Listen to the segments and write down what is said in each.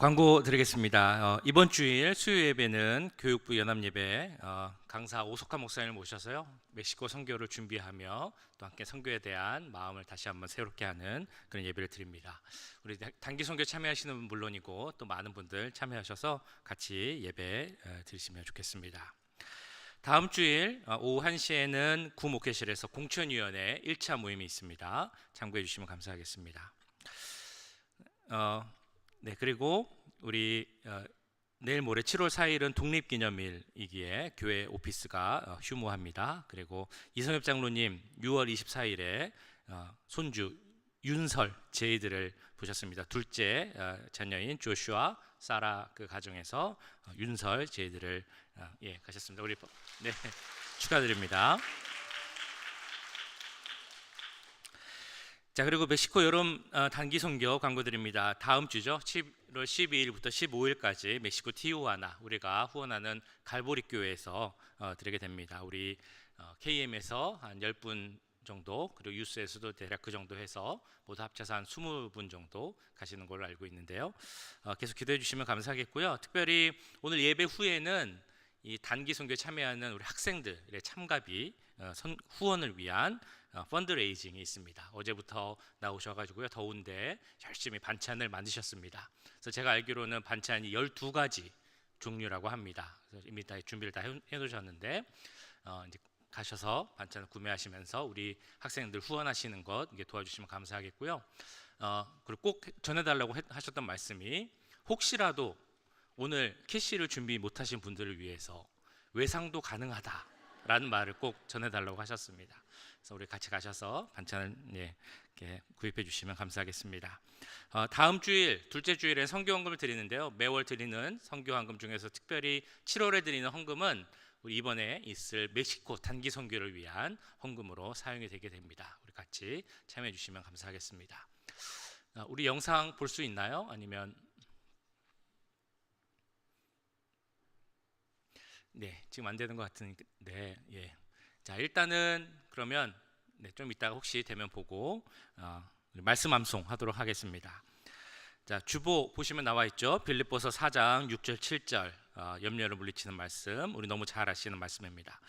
광고 드리겠습니다. 이번 주일 수요 예배는 교육부 연합예배 강사 오석환 목사님을 모셔서요 멕시코 선교를 준비하며 또 함께 선교에 대한 마음을 다시 한번 새롭게 하는 그런 예배를 드립니다. 우리 단기 선교 참여하시는 분 물론이고 또 많은 분들 참여하셔서 같이 예배 드리시면 좋겠습니다. 다음 주일 오후 1시에는 구목회실에서 공천위원회 1차 모임이 있습니다. 참고해 주시면 감사하겠습니다. 네, 그리고 우리 내일 모레 7월 4일은 독립기념일이기에 교회 오피스가 휴무합니다. 그리고 이성엽 장로님 6월 24일에 손주 윤설 제이들을 보셨습니다. 둘째 자녀인 조슈아 사라 그 가정에서 윤설 제이들을 가셨습니다. 우리 네, 축하드립니다. 자, 그리고 멕시코 여름 단기 선교 광고 드립니다. 다음 주죠. 7월 12일부터 15일까지 멕시코 티후아나 우리가 후원하는 갈보리 교회에서 드리게 됩니다. 우리 KM에서 한 10분 정도, 그리고 유스에서도 대략 그 정도 해서 모두 합쳐서 한 20분 정도 가시는 걸로 알고 있는데요. 계속 기도해 주시면 감사하겠고요. 특별히 오늘 예배 후에는 이 단기 선교에 참여하는 우리 학생들의 참가비 후원을 위한 펀드레이징이 있습니다. 어제부터 나오셔가지고요 더운데 열심히 반찬을 만드셨습니다. 그래서 제가 알기로는 반찬이 12가지 종류라고 합니다. 그래서 이미 다 준비를 다 해놓으셨는데 이제 가셔서 반찬을 구매하시면서 우리 학생들 후원하시는 것 이게 도와주시면 감사하겠고요. 그리고 꼭 전해달라고 하셨던 말씀이 혹시라도 오늘 캐시를 준비 못하신 분들을 위해서 외상도 가능하다라는 말을 꼭 전해달라고 하셨습니다. 그래서 우리 같이 가셔서 반찬을 이렇게 구입해 주시면 감사하겠습니다. 다음 주일, 둘째 주일에 선교헌금을 드리는데요. 매월 드리는 선교헌금 중에서 특별히 7월에 드리는 헌금은 우리 이번에 있을 멕시코 단기 선교를 위한 헌금으로 사용이 되게 됩니다. 우리 같이 참여해 주시면 감사하겠습니다. 우리 영상 볼 수 있나요? 아니면 네, 지금 안 되는 것 같은데 자, 일단은 그러면 좀 이따가 혹시 되면 보고 말씀 암송하도록 하겠습니다. 자, 주보 보시면 나와 있죠. 빌립보서 4장 6절 7절 염려를 물리치는 말씀, 우리 너무 잘 아시는 말씀입니다.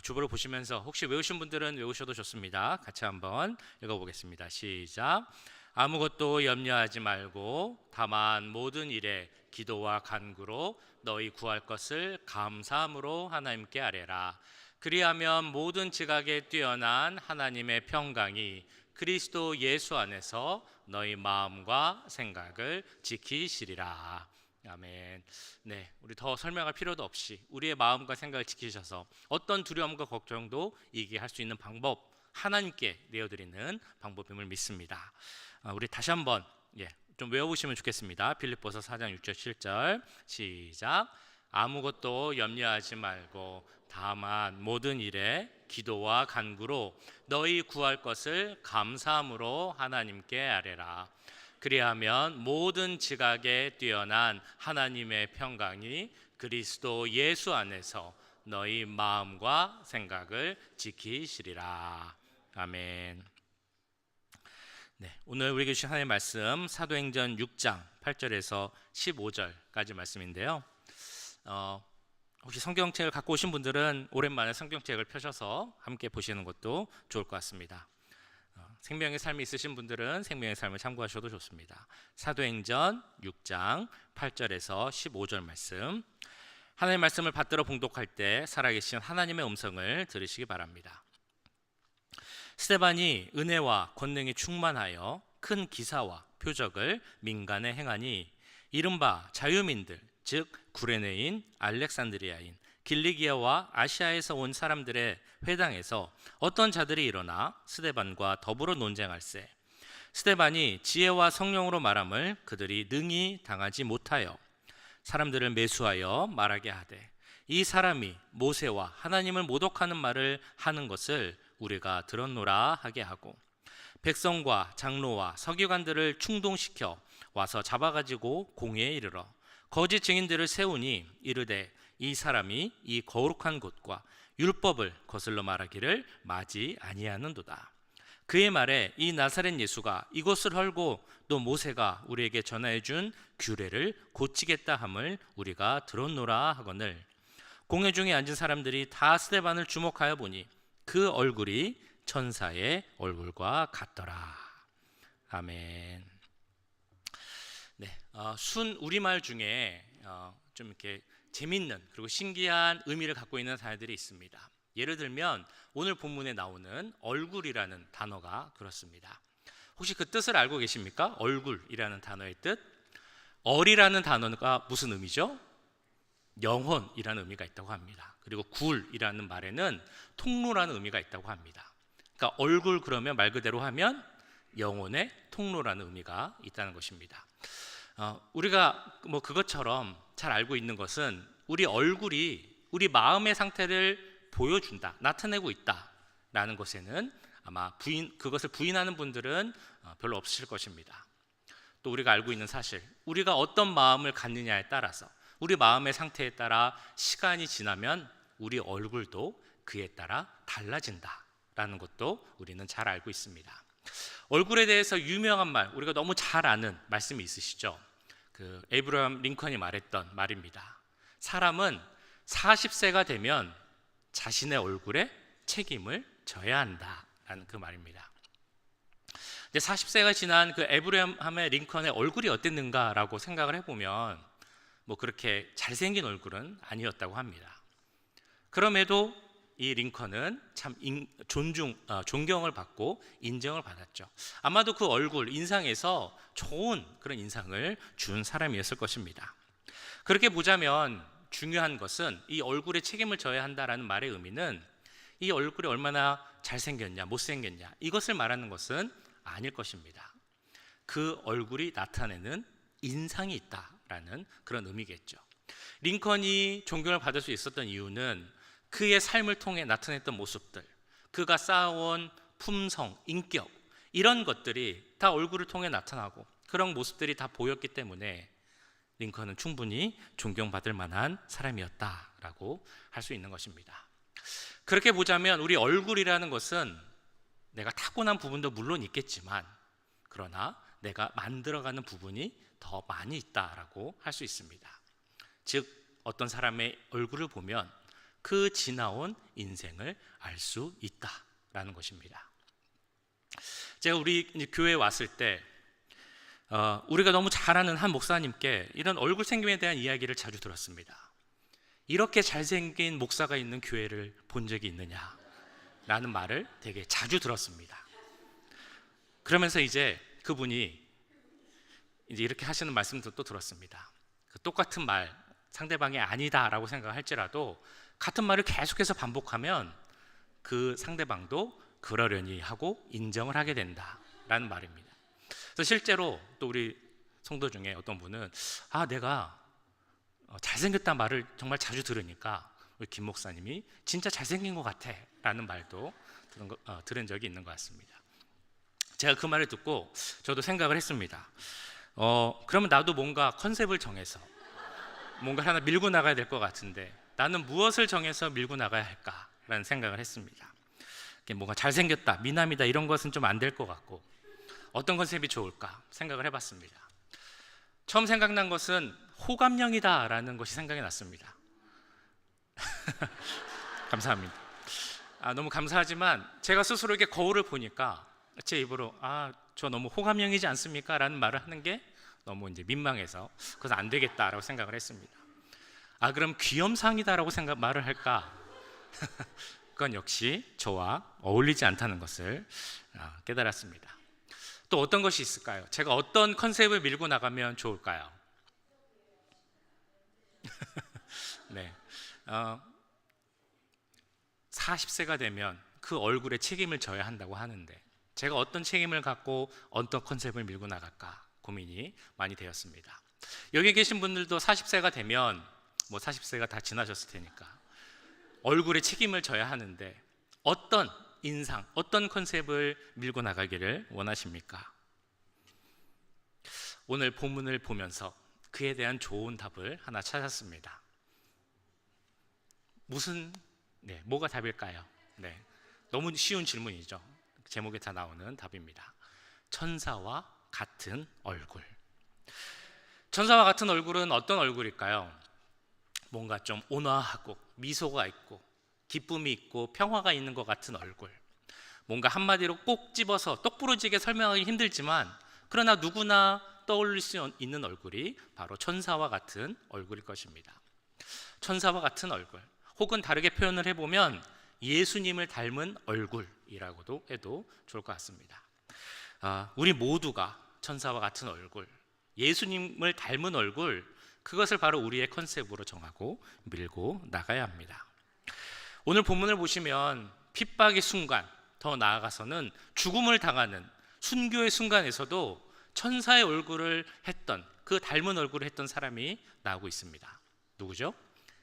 주보를 보시면서 혹시 외우신 분들은 외우셔도 좋습니다. 같이 한번 읽어보겠습니다. 시작. 아무것도 염려하지 말고 다만 모든 일에 기도와 간구로 너희 구할 것을 감사함으로 하나님께 아뢰라. 그리하면 모든 지각에 뛰어난 하나님의 평강이 그리스도 예수 안에서 너희 마음과 생각을 지키시리라. 아멘. 네, 우리 더 설명할 필요도 없이 우리의 마음과 생각을 지키셔서 어떤 두려움과 걱정도 이기게 할 수 있는 방법, 하나님께 내어드리는 방법임을 믿습니다. 우리 다시 한번 좀 외워보시면 좋겠습니다. 빌립보서 4장 6절 7절 시작. 아무것도 염려하지 말고 다만 모든 일에 기도와 간구로 너희 구할 것을 감사함으로 하나님께 아뢰라. 그리하면 모든 지각에 뛰어난 하나님의 평강이 그리스도 예수 안에서 너희 마음과 생각을 지키시리라. 아멘. 네, 오늘 우리에게 주신 하나님의 말씀 사도행전 6장 8절에서 15절까지 말씀인데요. 혹시 성경책을 갖고 오신 분들은 오랜만에 성경책을 펴셔서 함께 보시는 것도 좋을 것 같습니다. 생명의 삶이 있으신 분들은 생명의 삶을 참고하셔도 좋습니다. 사도행전 6장 8절에서 15절 말씀, 하나님의 말씀을 받들어 봉독할 때 살아계신 하나님의 음성을 들으시기 바랍니다. 스데반이 은혜와 권능이 충만하여 큰 기사와 표적을 민간에 행하니 이른바 자유민들 즉 구레네인, 알렉산드리아인, 길리기아와 아시아에서 온 사람들의 회당에서 어떤 자들이 일어나 스데반과 더불어 논쟁할세. 스데반이 지혜와 성령으로 말함을 그들이 능히 당하지 못하여 사람들을 매수하여 말하게 하되 이 사람이 모세와 하나님을 모독하는 말을 하는 것을 우리가 들었노라 하게 하고 백성과 장로와 서기관들을 충동시켜 와서 잡아가지고 공회에 이르러 거짓 증인들을 세우니 이르되 이 사람이 이 거룩한 곳과 율법을 거슬러 말하기를 마지 아니하는도다. 그의 말에 이 나사렛 예수가 이곳을 헐고 또 모세가 우리에게 전하여 준 규례를 고치겠다 함을 우리가 들었노라 하거늘 공회 중에 앉은 사람들이 다 스데반을 주목하여 보니 그 얼굴이 천사의 얼굴과 같더라. 아멘. 네, 순 우리말 중에 좀 이렇게 재밌는 그리고 신기한 의미를 갖고 있는 단어들이 있습니다. 예를 들면 오늘 본문에 나오는 얼굴이라는 단어가 그렇습니다. 혹시 그 뜻을 알고 계십니까? 얼굴이라는 단어의 뜻. 얼이라는 단어가 무슨 의미죠? 영혼이라는 의미가 있다고 합니다. 그리고 굴이라는 말에는 통로라는 의미가 있다고 합니다. 그러니까 얼굴 그러면 말 그대로 하면 영혼의 통로라는 의미가 있다는 것입니다. 우리가 뭐 그것처럼 잘 알고 있는 것은 우리 얼굴이 우리 마음의 상태를 보여준다, 나타내고 있다라는 것에는 아마 그것을 부인하는 분들은 별로 없으실 것입니다. 또 우리가 알고 있는 사실, 우리가 어떤 마음을 갖느냐에 따라서 우리 마음의 상태에 따라 시간이 지나면 우리 얼굴도 그에 따라 달라진다라는 것도 우리는 잘 알고 있습니다. 얼굴에 대해서 유명한 말, 우리가 너무 잘 아는 말씀이 있으시죠? 그 에이브러함 링컨이 말했던 말입니다. 사람은 40세가 되면 자신의 얼굴에 책임을 져야 한다라는 그 말입니다. 이제 40세가 지난 그 에이브러함의 링컨의 얼굴이 어땠는가라고 생각을 해보면 뭐 그렇게 잘생긴 얼굴은 아니었다고 합니다. 그럼에도 이 링컨은 참 존경을 받고 인정을 받았죠. 아마도 그 얼굴, 인상에서 좋은 그런 인상을 준 사람이었을 것입니다. 그렇게 보자면 중요한 것은 이 얼굴에 책임을 져야 한다라는 말의 의미는 이 얼굴이 얼마나 잘생겼냐, 못생겼냐 이것을 말하는 것은 아닐 것입니다. 그 얼굴이 나타내는 인상이 있다라는 그런 의미겠죠. 링컨이 존경을 받을 수 있었던 이유는 그의 삶을 통해 나타냈던 모습들, 그가 쌓아온 품성, 인격 이런 것들이 다 얼굴을 통해 나타나고 그런 모습들이 다 보였기 때문에 링컨은 충분히 존경받을 만한 사람이었다라고 할 수 있는 것입니다. 그렇게 보자면 우리 얼굴이라는 것은 내가 타고난 부분도 물론 있겠지만 그러나 내가 만들어가는 부분이 더 많이 있다라고 할 수 있습니다. 즉 어떤 사람의 얼굴을 보면 그 지나온 인생을 알 수 있다라는 것입니다. 제가 우리 교회에 왔을 때 우리가 너무 잘 아는 한 목사님께 이런 얼굴 생김에 대한 이야기를 자주 들었습니다. 이렇게 잘생긴 목사가 있는 교회를 본 적이 있느냐 라는 말을 되게 자주 들었습니다. 그러면서 이제 그분이 이제 이렇게 하시는 말씀도 또 들었습니다. 그 똑같은 말 상대방이 아니다라고 생각할지라도 같은 말을 계속해서 반복하면 그 상대방도 그러려니 하고 인정을 하게 된다라는 말입니다. 그래서 실제로 또 우리 성도 중에 어떤 분은 내가 잘생겼다는 말을 정말 자주 들으니까 우리 김 목사님이 진짜 잘생긴 것 같아 라는 말도 들은 적이 있는 것 같습니다. 제가 그 말을 듣고 저도 생각을 했습니다. 그러면 나도 뭔가 컨셉을 정해서 뭔가 하나 밀고 나가야 될 것 같은데 나는 무엇을 정해서 밀고 나가야 할까라는 생각을 했습니다. 뭔가 잘생겼다, 미남이다 이런 것은 좀 안 될 것 같고 어떤 컨셉이 좋을까 생각을 해봤습니다. 처음 생각난 것은 호감형이다라는 것이 생각이 났습니다. 감사합니다. 너무 감사하지만 제가 스스로 이렇게 거울을 보니까 제 입으로 저 너무 호감형이지 않습니까? 라는 말을 하는 게 너무 이제 민망해서 그래서 안 되겠다라고 생각을 했습니다. 그럼 귀염상이다라고 말을 할까? 그건 역시 저와 어울리지 않다는 것을 깨달았습니다. 또 어떤 것이 있을까요? 제가 어떤 컨셉을 밀고 나가면 좋을까요? 네, 40세가 되면 그 얼굴에 책임을 져야 한다고 하는데 제가 어떤 책임을 갖고 어떤 컨셉을 밀고 나갈까 고민이 많이 되었습니다. 여기 계신 분들도 40세가 되면 40세가 다 지나셨을 테니까 얼굴에 책임을 져야 하는데 어떤 인상, 어떤 컨셉을 밀고 나가기를 원하십니까? 오늘 본문을 보면서 그에 대한 좋은 답을 하나 찾았습니다. 뭐가 답일까요? 너무 쉬운 질문이죠. 제목에 다 나오는 답입니다. 천사와 같은 얼굴. 천사와 같은 얼굴은 어떤 얼굴일까요? 뭔가 좀 온화하고 미소가 있고 기쁨이 있고 평화가 있는 것 같은 얼굴. 뭔가 한마디로 꼭 집어서 똑부러지게 설명하기 힘들지만 그러나 누구나 떠올릴 수 있는 얼굴이 바로 천사와 같은 얼굴일 것입니다. 천사와 같은 얼굴, 혹은 다르게 표현을 해보면 예수님을 닮은 얼굴이라고도 해도 좋을 것 같습니다. 우리 모두가 천사와 같은 얼굴, 예수님을 닮은 얼굴, 그것을 바로 우리의 컨셉으로 정하고 밀고 나가야 합니다. 오늘 본문을 보시면 핍박의 순간, 더 나아가서는 죽음을 당하는 순교의 순간에서도 천사의 얼굴을 했던, 그 닮은 얼굴을 했던 사람이 나오고 있습니다. 누구죠?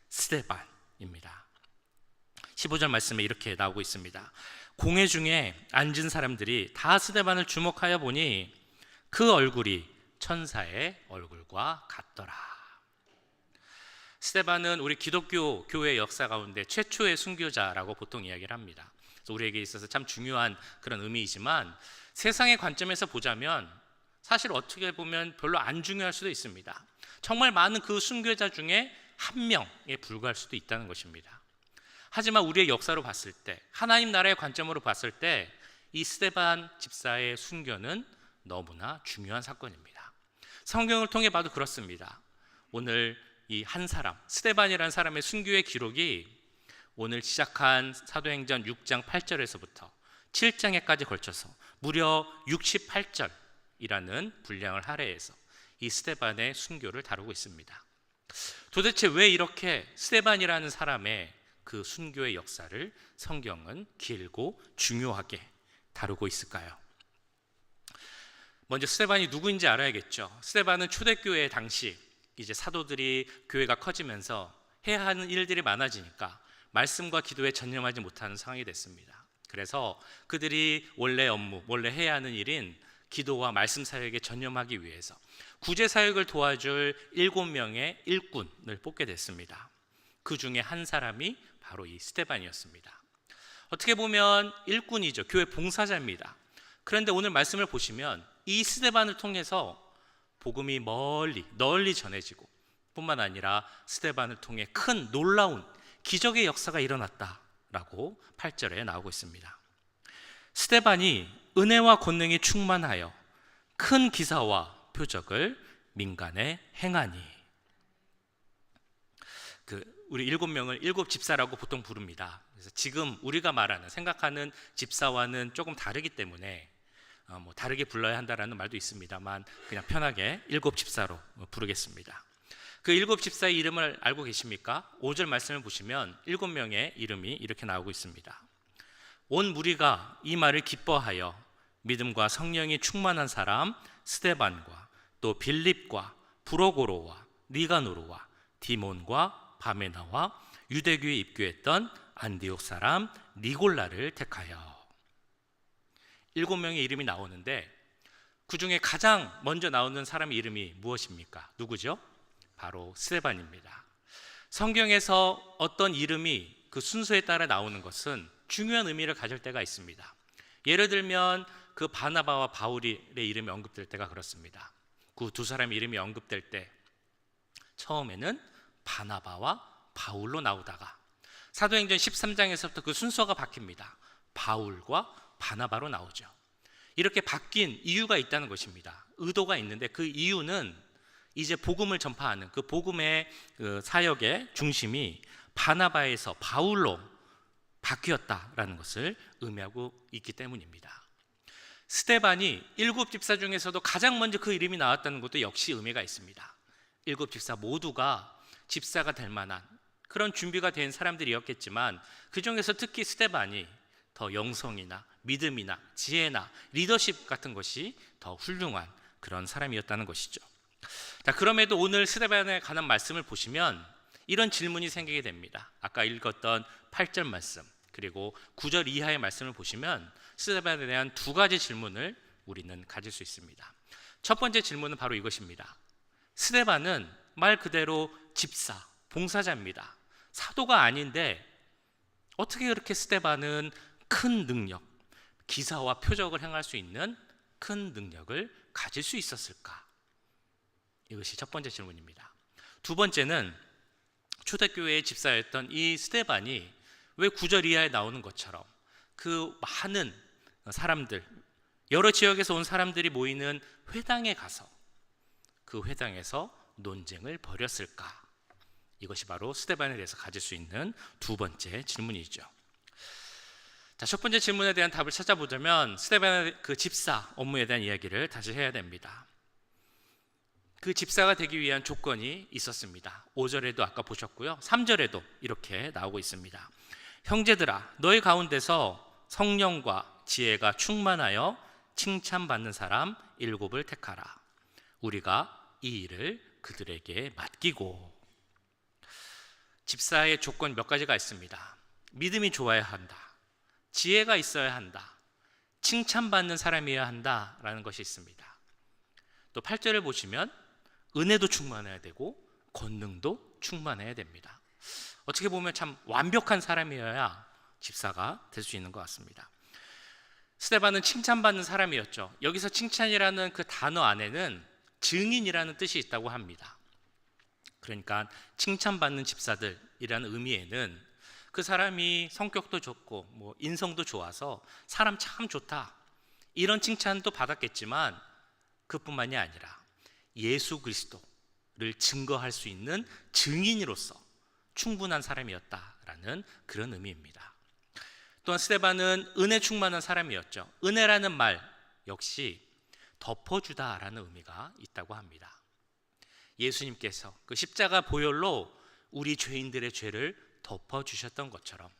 스데반입니다. 15절 말씀에 이렇게 나오고 있습니다. 공회 중에 앉은 사람들이 다 스데반을 주목하여 보니 그 얼굴이 천사의 얼굴과 같더라. 스데반은 우리 기독교 교회 역사 가운데 최초의 순교자라고 보통 이야기를 합니다. 그래서 우리에게 있어서 참 중요한 그런 의미이지만 세상의 관점에서 보자면 사실 어떻게 보면 별로 안 중요할 수도 있습니다. 정말 많은 그 순교자 중에 한 명에 불과할 수도 있다는 것입니다. 하지만 우리의 역사로 봤을 때, 하나님 나라의 관점으로 봤을 때 이 스데반 집사의 순교는 너무나 중요한 사건입니다. 성경을 통해 봐도 그렇습니다. 오늘 이 한 사람, 스데반이라는 사람의 순교의 기록이 오늘 시작한 사도행전 6장 8절에서부터 7장에까지 걸쳐서 무려 68절이라는 분량을 할애해서 이 스데반의 순교를 다루고 있습니다. 도대체 왜 이렇게 스데반이라는 사람의 그 순교의 역사를 성경은 길고 중요하게 다루고 있을까요? 먼저 스데반이 누구인지 알아야겠죠. 스데반은 초대교회 당시 이제 사도들이 교회가 커지면서 해야 하는 일들이 많아지니까 말씀과 기도에 전념하지 못하는 상황이 됐습니다. 그래서 그들이 원래 업무, 원래 해야 하는 일인 기도와 말씀 사역에 전념하기 위해서 구제 사역을 도와줄 7명의 일꾼을 뽑게 됐습니다. 그 중에 한 사람이 바로 이 스데반이었습니다. 어떻게 보면 일꾼이죠. 교회 봉사자입니다. 그런데 오늘 말씀을 보시면 이 스데반을 통해서 복음이 널리 전해지고 뿐만 아니라 스데반을 통해 큰 놀라운 기적의 역사가 일어났다라고 8절에 나오고 있습니다. 스데반이 은혜와 권능이 충만하여 큰 기사와 표적을 민간에 행하니. 우리 7명을 7집사라고 보통 부릅니다. 그래서 지금 우리가 말하는, 생각하는 집사와는 조금 다르기 때문에 다르게 불러야 한다라는 말도 있습니다만 그냥 편하게 7집사로 부르겠습니다. 그 7집사의 이름을 알고 계십니까? 5절 말씀을 보시면 7명의 이름이 이렇게 나오고 있습니다. 온 무리가 이 말을 기뻐하여 믿음과 성령이 충만한 사람 스데반과 또 빌립과 브로고로와 니가노로와 디몬과 바메나와 유대교에 입교했던 안디옥 사람 니골라를 택하여. 7명의 이름이 나오는데 그 중에 가장 먼저 나오는 사람의 이름이 무엇입니까? 누구죠? 바로 스데반입니다. 성경에서 어떤 이름이 그 순서에 따라 나오는 것은 중요한 의미를 가질 때가 있습니다. 예를 들면 그 바나바와 바울의 이름이 언급될 때가 그렇습니다. 그 두 사람의 이름이 언급될 때 처음에는 바나바와 바울로 나오다가 사도행전 13장에서부터 그 순서가 바뀝니다. 바울과 바나바로 나오죠. 이렇게 바뀐 이유가 있다는 것입니다. 의도가 있는데 그 이유는 이제 복음을 전파하는 그 복음의 그 사역의 중심이 바나바에서 바울로 바뀌었다라는 것을 의미하고 있기 때문입니다. 스데반이 7집사 중에서도 가장 먼저 그 이름이 나왔다는 것도 역시 의미가 있습니다. 7집사 모두가 집사가 될 만한 그런 준비가 된 사람들이었겠지만 그 중에서 특히 스데반이 더 영성이나 믿음이나 지혜나 리더십 같은 것이 더 훌륭한 그런 사람이었다는 것이죠. 자, 그럼에도 오늘 스데반에 관한 말씀을 보시면 이런 질문이 생기게 됩니다. 아까 읽었던 8절 말씀 그리고 9절 이하의 말씀을 보시면 스데반에 대한 두 가지 질문을 우리는 가질 수 있습니다. 첫 번째 질문은 바로 이것입니다. 스데반은 말 그대로 집사, 봉사자입니다. 사도가 아닌데 어떻게 그렇게 스데반은 큰 능력, 기사와 표적을 행할 수 있는 큰 능력을 가질 수 있었을까? 이것이 첫 번째 질문입니다. 두 번째는 초대교회의 집사였던 이 스데반이 왜 9절 이하에 나오는 것처럼 그 많은 사람들, 여러 지역에서 온 사람들이 모이는 회당에 가서 그 회당에서 논쟁을 벌였을까? 이것이 바로 스데반에 대해서 가질 수 있는 두 번째 질문이죠. 자, 첫 번째 질문에 대한 답을 찾아보자면 스데반의 그 집사 업무에 대한 이야기를 다시 해야 됩니다. 그 집사가 되기 위한 조건이 있었습니다. 5절에도 아까 보셨고요, 3절에도 이렇게 나오고 있습니다. 형제들아, 너희 가운데서 성령과 지혜가 충만하여 칭찬받는 사람 7을 택하라. 우리가 이 일을 그들에게 맡기고. 집사의 조건 몇 가지가 있습니다. 믿음이 좋아야 한다, 지혜가 있어야 한다, 칭찬받는 사람이어야 한다라는 것이 있습니다. 또 8절을 보시면 은혜도 충만해야 되고 권능도 충만해야 됩니다. 어떻게 보면 참 완벽한 사람이어야 집사가 될 수 있는 것 같습니다. 스데반은 칭찬받는 사람이었죠. 여기서 칭찬이라는 그 단어 안에는 증인이라는 뜻이 있다고 합니다. 그러니까 칭찬받는 집사들이라는 의미에는 그 사람이 성격도 좋고 인성도 좋아서 사람 참 좋다, 이런 칭찬도 받았겠지만 그뿐만이 아니라 예수 그리스도를 증거할 수 있는 증인으로서 충분한 사람이었다라는 그런 의미입니다. 또한 스데반은 은혜 충만한 사람이었죠. 은혜라는 말 역시 덮어주다라는 의미가 있다고 합니다. 예수님께서 그 십자가 보혈로 우리 죄인들의 죄를 덮어주셨던 것처럼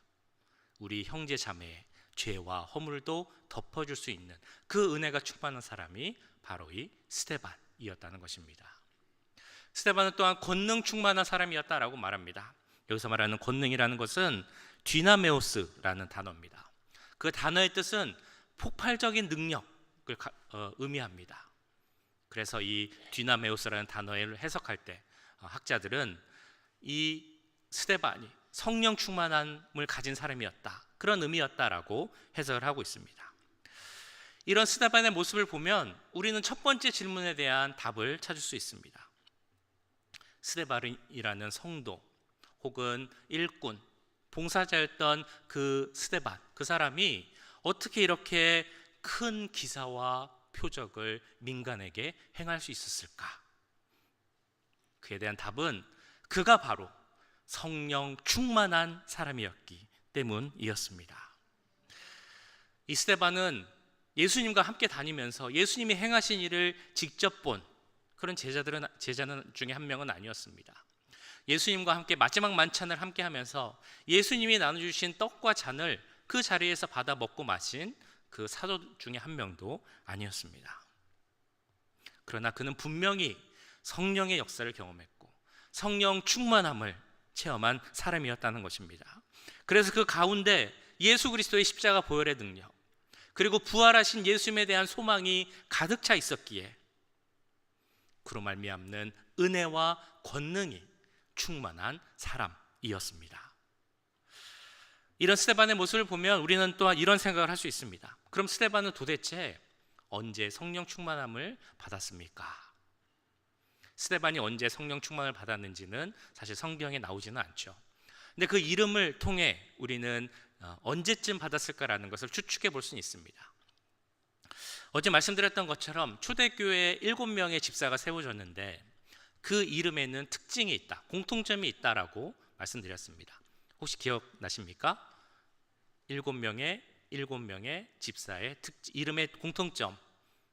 우리 형제 자매의 죄와 허물도 덮어줄 수 있는 그 은혜가 충만한 사람이 바로 이 스데반이었다는 것입니다. 스데반은 또한 권능 충만한 사람이었다라고 말합니다. 여기서 말하는 권능이라는 것은 디나메오스라는 단어입니다. 그 단어의 뜻은 폭발적인 능력을 의미합니다. 그래서 이 디나메오스라는 단어를 해석할 때 학자들은 이 스데반이 성령 충만함을 가진 사람이었다, 그런 의미였다라고 해석을 하고 있습니다. 이런 스데반의 모습을 보면 우리는 첫 번째 질문에 대한 답을 찾을 수 있습니다. 스데반이라는 성도 혹은 일꾼, 봉사자였던 그 스데반, 그 사람이 어떻게 이렇게 큰 기사와 표적을 민간에게 행할 수 있었을까? 그에 대한 답은 그가 바로 성령 충만한 사람이었기 때문이었습니다. 이 스데반은 예수님과 함께 다니면서 예수님이 행하신 일을 직접 본 그런 제자는 중에 한 명은 아니었습니다. 예수님과 함께 마지막 만찬을 함께 하면서 예수님이 나눠주신 떡과 잔을 그 자리에서 받아 먹고 마신 그 사도 중에 한 명도 아니었습니다. 그러나 그는 분명히 성령의 역사를 경험했고 성령 충만함을 체험한 사람이었다는 것입니다. 그래서 그 가운데 예수 그리스도의 십자가 보혈의 능력, 그리고 부활하신 예수님에 대한 소망이 가득 차 있었기에 그로 말미암는 은혜와 권능이 충만한 사람이었습니다. 이런 스데반의 모습을 보면 우리는 또한 이런 생각을 할 수 있습니다. 그럼 스데반은 도대체 언제 성령 충만함을 받았습니까? 스데반이 언제 성령 충만을 받았는지는 사실 성경에 나오지는 않죠. 근데 그 이름을 통해 우리는 언제쯤 받았을까라는 것을 추측해 볼 수는 있습니다. 어제 말씀드렸던 것처럼 초대교회에 7명의 집사가 세워졌는데 그 이름에는 특징이 있다, 공통점이 있다라고 말씀드렸습니다. 혹시 기억나십니까? 7명의 집사의 이름의 공통점,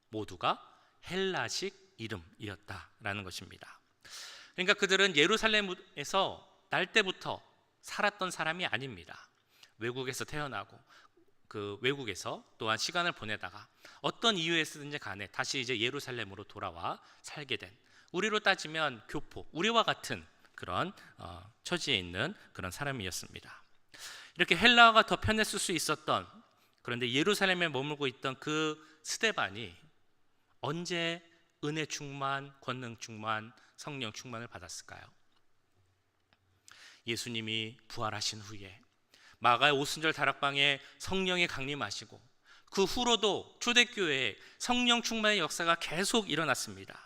모두가 헬라식 이름이었다라는 것입니다. 그러니까 그들은 예루살렘에서 날 때부터 살았던 사람이 아닙니다. 외국에서 태어나고 그 외국에서 또한 시간을 보내다가 어떤 이유에서든지 간에 다시 이제 예루살렘으로 돌아와 살게 된, 우리로 따지면 교포, 우리와 같은 그런 처지에 있는 그런 사람이었습니다. 이렇게 헬라어가 더 편했을 수 있었던, 그런데 예루살렘에 머물고 있던 그 스데반이 언제 은혜 충만, 권능 충만, 성령 충만을 받았을까요? 예수님이 부활하신 후에 마가의 오순절 다락방에 성령이 강림하시고 그 후로도 초대교회에 성령 충만의 역사가 계속 일어났습니다.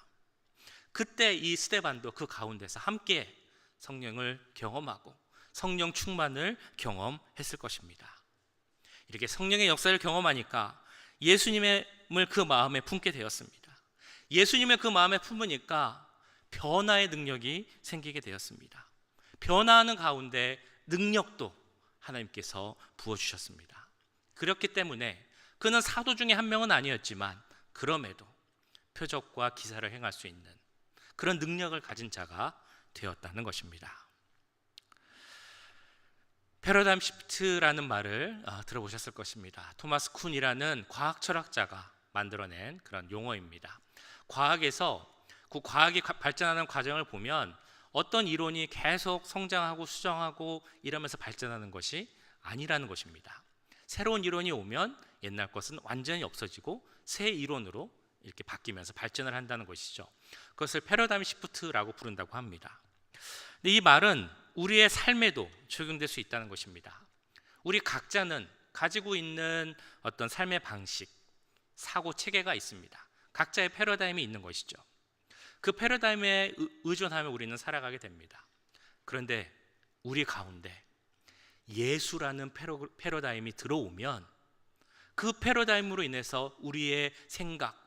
그때 이 스데반도 그 가운데서 함께 성령을 경험하고 성령 충만을 경험했을 것입니다. 이렇게 성령의 역사를 경험하니까 예수님을 그 마음에 품게 되었습니다. 예수님을 그 마음에 품으니까 변화의 능력이 생기게 되었습니다. 변화하는 가운데 능력도 하나님께서 부어주셨습니다. 그렇기 때문에 그는 사도 중에 한 명은 아니었지만 그럼에도 표적과 기사를 행할 수 있는 그런 능력을 가진 자가 되었다는 것입니다. 패러다임 시프트라는 말을 들어보셨을 것입니다. 토마스 쿤이라는 과학 철학자가 만들어낸 그런 용어입니다. 과학에서 그 과학이 발전하는 과정을 보면 어떤 이론이 계속 성장하고 수정하고 이러면서 발전하는 것이 아니라는 것입니다. 새로운 이론이 오면 옛날 것은 완전히 없어지고 새 이론으로 이렇게 바뀌면서 발전을 한다는 것이죠. 그것을 패러다임 시프트라고 부른다고 합니다. 근데 이 말은 우리의 삶에도 적용될 수 있다는 것입니다. 우리 각자는 가지고 있는 어떤 삶의 방식, 사고 체계가 있습니다. 각자의 패러다임이 있는 것이죠. 그 패러다임에 의존하며 우리는 살아가게 됩니다. 그런데 우리 가운데 예수라는 패러다임이 들어오면 그 패러다임으로 인해서 우리의 생각,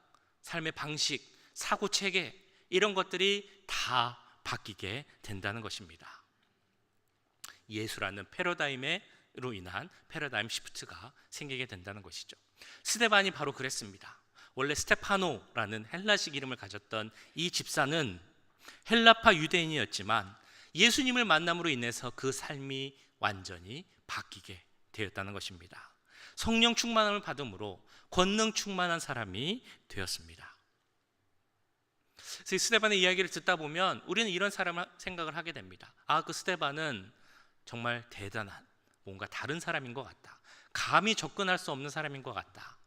삶의 방식, 사고 체계 이런 것들이 다 바뀌게 된다는 것입니다. 예수라는 패러다임으로 인한 패러다임 시프트가 생기게 된다는 것이죠. 스데반이 바로 그랬습니다. 원래 스테파노라는 헬라식 이름을 가졌던 이 집사는 헬라파 유대인이었지만 예수님을 만남으로 인해서 그 삶이 완전히 바뀌게 되었다는 것입니다. 성령 충만함을 받음으로 권능 충만한 사람이 되었습니다. 그래서 스데반의 이야기를 듣다 보면 우리는 이런 사람을 생각을 하게 됩니다. 그 스데반은 정말 대단한 뭔가 다른 사람인 것 같다. 감히 접근할 수 없는 사람인 것 같다.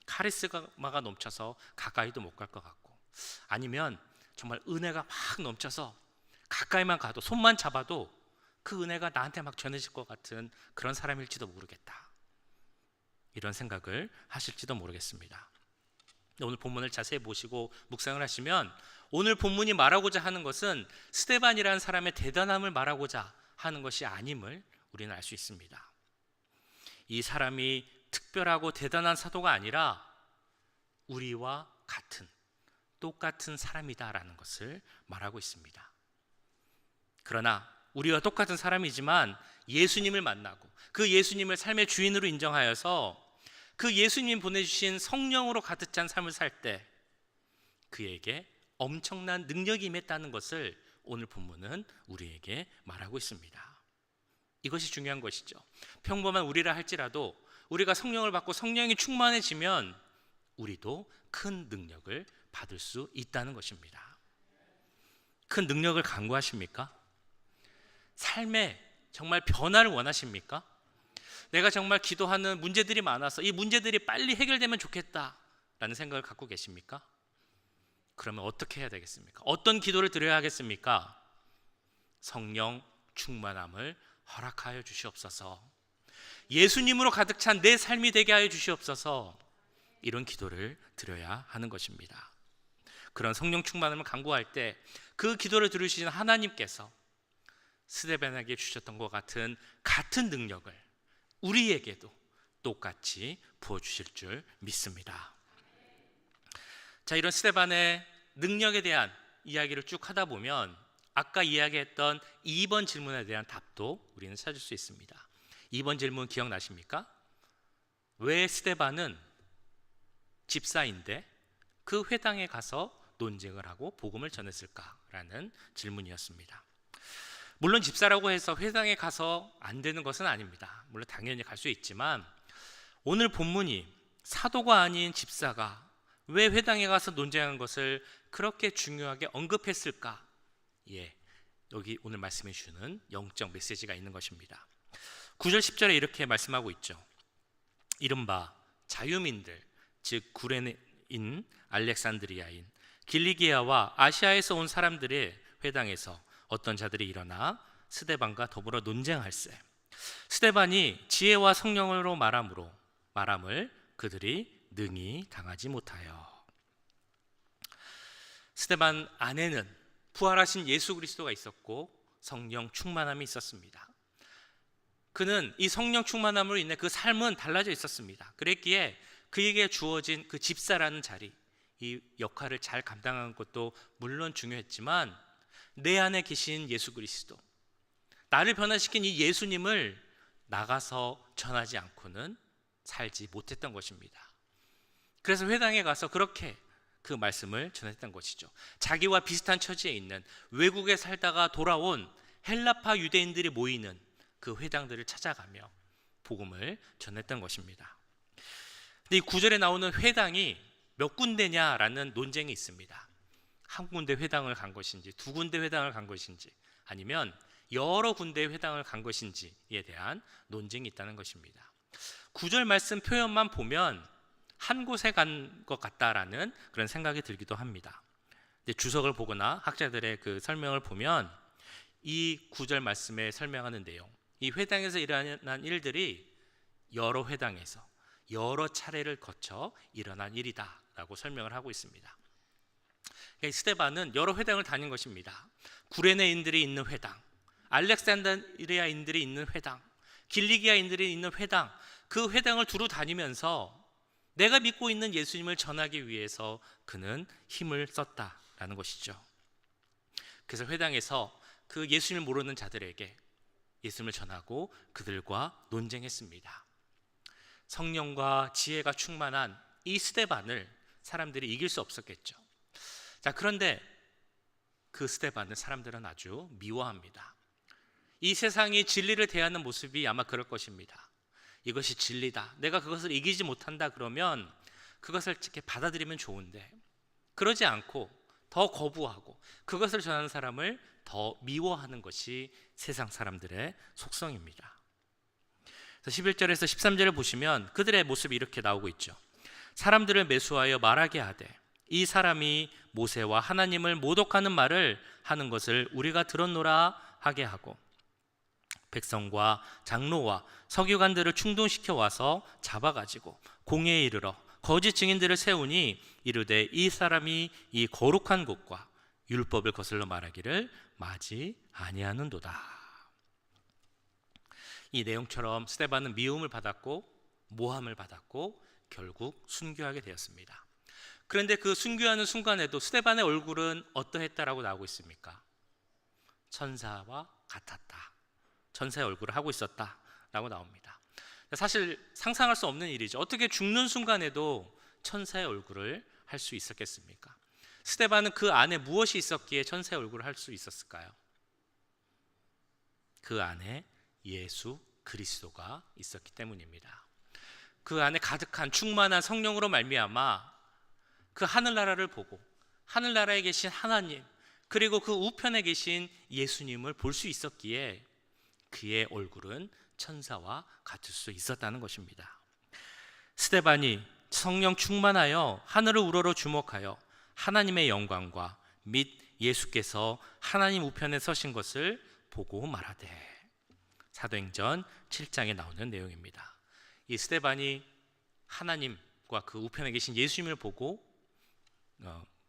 카리스마가 넘쳐서 가까이도 못 갈 것 같고, 아니면 정말 은혜가 막 넘쳐서 가까이만 가도 손만 잡아도 그 은혜가 나한테 막 전해질 것 같은 그런 사람일지도 모르겠다. 이런 생각을 하실지도 모르겠습니다. 오늘 본문을 자세히 보시고 묵상을 하시면 오늘 본문이 말하고자 하는 것은 스데반이라는 사람의 대단함을 말하고자 하는 것이 아님을 우리는 알 수 있습니다. 이 사람이 특별하고 대단한 사도가 아니라 우리와 같은 똑같은 사람이다라는 것을 말하고 있습니다. 그러나 우리와 똑같은 사람이지만 예수님을 만나고 그 예수님을 삶의 주인으로 인정하여서 그 예수님 보내주신 성령으로 가득 찬 삶을 살 때 그에게 엄청난 능력이 임했다는 것을 오늘 본문은 우리에게 말하고 있습니다. 이것이 중요한 것이죠. 평범한 우리라 할지라도 우리가 성령을 받고 성령이 충만해지면 우리도 큰 능력을 받을 수 있다는 것입니다. 큰 능력을 간구하십니까? 삶에 정말 변화를 원하십니까? 내가 정말 기도하는 문제들이 많아서 이 문제들이 빨리 해결되면 좋겠다라는 생각을 갖고 계십니까? 그러면 어떻게 해야 되겠습니까? 어떤 기도를 드려야 하겠습니까? 성령 충만함을 허락하여 주시옵소서. 예수님으로 가득 찬 내 삶이 되게 하여 주시옵소서. 이런 기도를 드려야 하는 것입니다. 그런 성령 충만함을 간구할 때 그 기도를 들으시는 하나님께서 스데반에게 주셨던 것 같은 능력을 우리에게도 똑같이 부어주실 줄 믿습니다. 자, 이런 스데반의 능력에 대한 이야기를 쭉 하다 보면 아까 이야기했던 2번 질문에 대한 답도 우리는 찾을 수 있습니다. 2번 질문 기억나십니까? 왜 스데반은 집사인데 그 회당에 가서 논쟁을 하고 복음을 전했을까라는 질문이었습니다. 물론 집사라고 해서 회당에 가서 안 되는 것은 아닙니다. 물론 당연히 갈 수 있지만 오늘 본문이 사도가 아닌 집사가 왜 회당에 가서 논쟁한 것을 그렇게 중요하게 언급했을까? 여기 오늘 말씀해 주는 영적 메시지가 있는 것입니다. 9절 10절에 이렇게 말씀하고 있죠. 이른바 자유민들, 즉 구레네인, 알렉산드리아인, 길리기아와 아시아에서 온 사람들의 회당에서 어떤 자들이 일어나 스데반과 더불어 논쟁할세. 스데반이 지혜와 성령으로 말함을 그들이 능히 당하지 못하여. 스데반 안에는 부활하신 예수 그리스도가 있었고 성령 충만함이 있었습니다. 그는 이 성령 충만함으로 인해 그 삶은 달라져 있었습니다. 그랬기에 그에게 주어진 그 집사라는 자리, 이 역할을 잘 감당하는 것도 물론 중요했지만 내 안에 계신 예수 그리스도, 나를 변화시킨 이 예수님을 나가서 전하지 않고는 살지 못했던 것입니다. 그래서 회당에 가서 그렇게 그 말씀을 전했던 것이죠. 자기와 비슷한 처지에 있는 외국에 살다가 돌아온 헬라파 유대인들이 모이는 그 회당들을 찾아가며 복음을 전했던 것입니다. 근데 이 9절에 나오는 회당이 몇 군데냐라는 논쟁이 있습니다. 한 군데 회당을 간 것인지, 두 군데 회당을 간 것인지, 아니면 여러 군데 회당을 간 것인지에 대한 논쟁이 있다는 것입니다. 9절 말씀 표현만 보면 한 곳에 간 것 같다라는 그런 생각이 들기도 합니다. 근데 주석을 보거나 학자들의 그 설명을 보면 이 9절 말씀에 설명하는 내용, 이 회당에서 일어난 일들이 여러 회당에서 여러 차례를 거쳐 일어난 일이다라고 설명을 하고 있습니다. 스데반은 여러 회당을 다닌 것입니다. 구레네인들이 있는 회당, 알렉산드리아인들이 있는 회당, 길리기아인들이 있는 회당, 그 회당을 두루 다니면서 내가 믿고 있는 예수님을 전하기 위해서 그는 힘을 썼다라는 것이죠. 그래서 회당에서 그 예수님을 모르는 자들에게 예수님을 전하고 그들과 논쟁했습니다. 성령과 지혜가 충만한 이 스데반을 사람들이 이길 수 없었겠죠. 자, 그런데 그 스데반을 사람들은 아주 미워합니다. 이 세상이 진리를 대하는 모습이 아마 그럴 것입니다. 이것이 진리다, 내가 그것을 이기지 못한다 그러면 그것을 이렇게 받아들이면 좋은데, 그러지 않고 더 거부하고 그것을 전하는 사람을 더 미워하는 것이 세상 사람들의 속성입니다. 11절에서 13절을 보시면 그들의 모습이 이렇게 나오고 있죠. 사람들을 매수하여 말하게 하되 이 사람이 모세와 하나님을 모독하는 말을 하는 것을 우리가 들었노라 하게 하고, 백성과 장로와 서기관들을 충동시켜 와서 잡아가지고 공회에 이르러 거짓 증인들을 세우니 이르되 이 사람이 이 거룩한 곳과 율법을 거슬러 말하기를 마지 아니하는도다. 이 내용처럼 스데반은 미움을 받았고 모함을 받았고 결국 순교하게 되었습니다. 그런데 그 순교하는 순간에도 스데반의 얼굴은 어떠했다라고 나오고 있습니까? 천사와 같았다, 천사의 얼굴을 하고 있었다라고 나옵니다. 사실 상상할 수 없는 일이죠. 어떻게 죽는 순간에도 천사의 얼굴을 할 수 있었겠습니까? 스데반은 그 안에 무엇이 있었기에 천사의 얼굴을 할 수 있었을까요? 그 안에 예수 그리스도가 있었기 때문입니다. 그 안에 가득한 충만한 성령으로 말미암아 그 하늘나라를 보고 하늘나라에 계신 하나님, 그리고 그 우편에 계신 예수님을 볼 수 있었기에 그의 얼굴은 천사와 같을 수 있었다는 것입니다. 스데반이 성령 충만하여 하늘을 우러러 주목하여 하나님의 영광과 및 예수께서 하나님 우편에 서신 것을 보고 말하되, 사도행전 7장에 나오는 내용입니다. 이 스데반이 하나님과 그 우편에 계신 예수님을 보고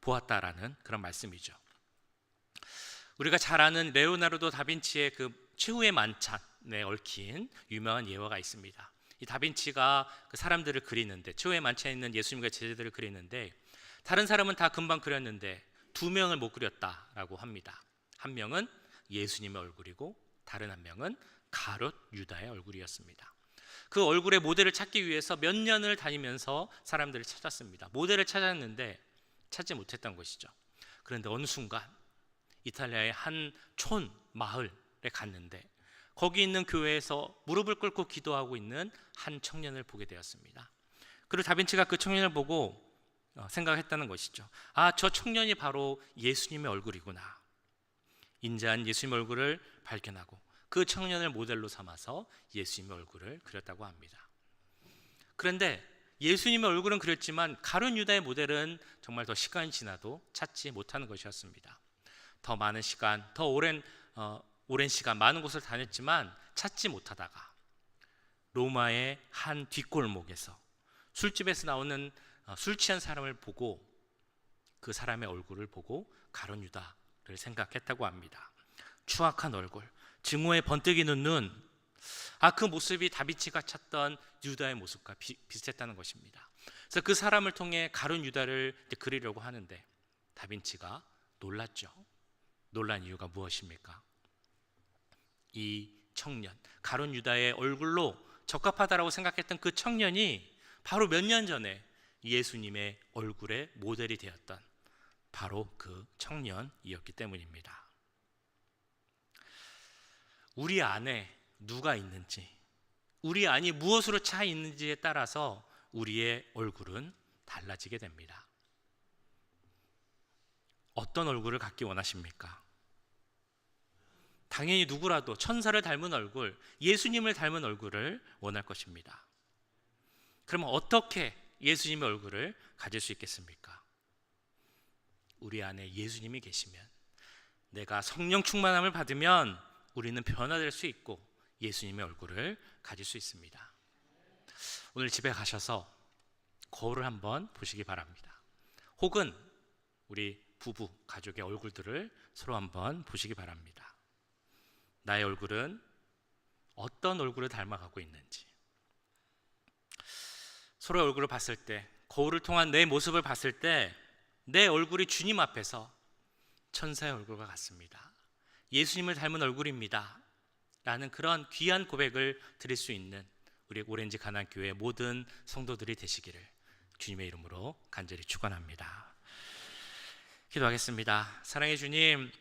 보았다라는 그런 말씀이죠. 우리가 잘 아는 레오나르도 다빈치의 그 최후의 만찬에 얽힌 유명한 예화가 있습니다. 이 다빈치가 그 사람들을 그리는데, 최후의 만찬에 있는 예수님과 제자들을 그리는데 다른 사람은 다 금방 그렸는데 두 명을 못 그렸다라고 합니다. 한 명은 예수님의 얼굴이고 다른 한 명은 가룟 유다의 얼굴이었습니다. 그 얼굴의 모델을 찾기 위해서 몇 년을 다니면서 사람들을 찾았습니다. 모델을 찾았는데 찾지 못했던 것이죠. 그런데 어느 순간 이탈리아의 한 촌 마을에 갔는데 거기 있는 교회에서 무릎을 꿇고 기도하고 있는 한 청년을 보게 되었습니다. 그리고 다빈치가 그 청년을 보고 생각했다는 것이죠. 아, 저 청년이 바로 예수님의 얼굴이구나. 인자한 예수님의 얼굴을 발견하고 그 청년을 모델로 삼아서 예수님의 얼굴을 그렸다고 합니다. 그런데 예수님의 얼굴은 그렸지만 가룟 유다의 모델은 정말 더 시간이 지나도 찾지 못하는 것이었습니다. 더 많은 시간, 더 오랜 시간 많은 곳을 다녔지만 찾지 못하다가 로마의 한 뒷골목에서 술집에서 나오는 술 취한 사람을 보고 그 사람의 얼굴을 보고 가룟 유다를 생각했다고 합니다. 추악한 얼굴, 증오에 번뜩이는 눈, 그 모습이 다비치가 찾던 유다의 모습과 비슷했다는 것입니다. 그래서 그 사람을 통해 가룟 유다를 그리려고 하는데 다빈치가 놀랐죠. 놀란 이유가 무엇입니까? 이 청년, 가룟 유다의 얼굴로 적합하다라고 생각했던 그 청년이 바로 몇 년 전에 예수님의 얼굴의 모델이 되었던 바로 그 청년이었기 때문입니다. 우리 안에 누가 있는지, 우리 안이 무엇으로 차 있는지에 따라서 우리의 얼굴은 달라지게 됩니다. 어떤 얼굴을 갖기 원하십니까? 당연히 누구라도 천사를 닮은 얼굴, 예수님을 닮은 얼굴을 원할 것입니다. 그러면 어떻게 예수님의 얼굴을 가질 수 있겠습니까? 우리 안에 예수님이 계시면, 내가 성령 충만함을 받으면 우리는 변화될 수 있고 예수님의 얼굴을 가질 수 있습니다. 오늘 집에 가셔서 거울을 한번 보시기 바랍니다. 혹은 우리 부부, 가족의 얼굴들을 서로 한번 보시기 바랍니다. 나의 얼굴은 어떤 얼굴을 닮아가고 있는지, 서로의 얼굴을 봤을 때, 거울을 통한 내 모습을 봤을 때 내 얼굴이 주님 앞에서 천사의 얼굴과 같습니다. 예수님을 닮은 얼굴입니다 라는 그런 귀한 고백을 드릴 수 있는 우리 오렌지 가난교회 모든 성도들이 되시기를 주님의 이름으로 간절히 축원합니다. 기도하겠습니다. 사랑의 주님,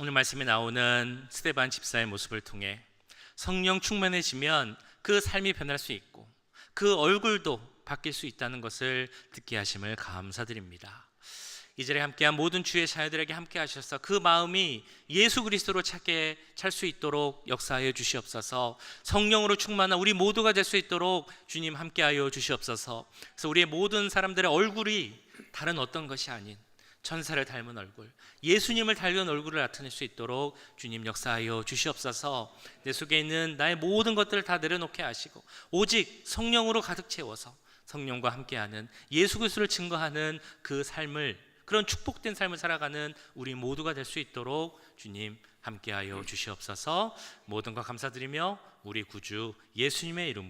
오늘 말씀에 나오는 스데반 집사의 모습을 통해 성령 충만해지면 그 삶이 변할 수 있고 그 얼굴도 바뀔 수 있다는 것을 듣게 하심을 감사드립니다. 이 자리에 함께한 모든 주의 자녀들에게 함께 하셔서 그 마음이 예수 그리스도로 찰 수 있도록 역사하여 주시옵소서. 성령으로 충만한 우리 모두가 될 수 있도록 주님 함께하여 주시옵소서. 그래서 우리의 모든 사람들의 얼굴이 다른 어떤 것이 아닌 천사를 닮은 얼굴, 예수님을 닮은 얼굴을 나타낼 수 있도록 주님 역사하여 주시옵소서. 내 속에 있는 나의 모든 것들을 다 내려놓게 하시고 오직 성령으로 가득 채워서 성령과 함께하는 예수 그리스도를 증거하는 그 삶을, 그런 축복된 삶을 살아가는 우리 모두가 될 수 있도록 주님 함께하여 주시옵소서. 모든 것 감사드리며 우리 구주 예수님의 이름으로